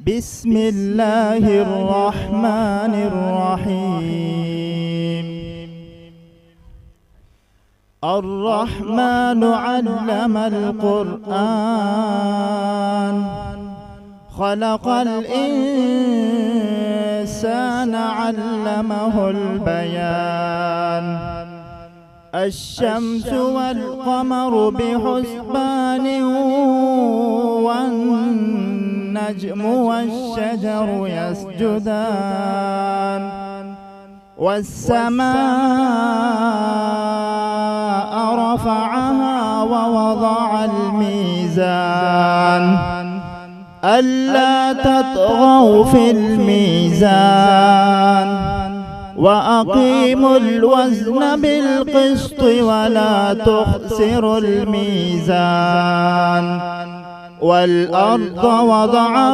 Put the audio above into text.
بسم الله الرحمن الرحيم. الرحمن علم القرآن، خلق الإنسان علمه البيان. الشمس والقمر بحسبان، والنجم والشجر يسجدان. والسماء رفعها ووضع الميزان، ألا تطغوا في الميزان، وأقيموا الوزن بالقسط ولا تخسروا الميزان. والأرض وضعها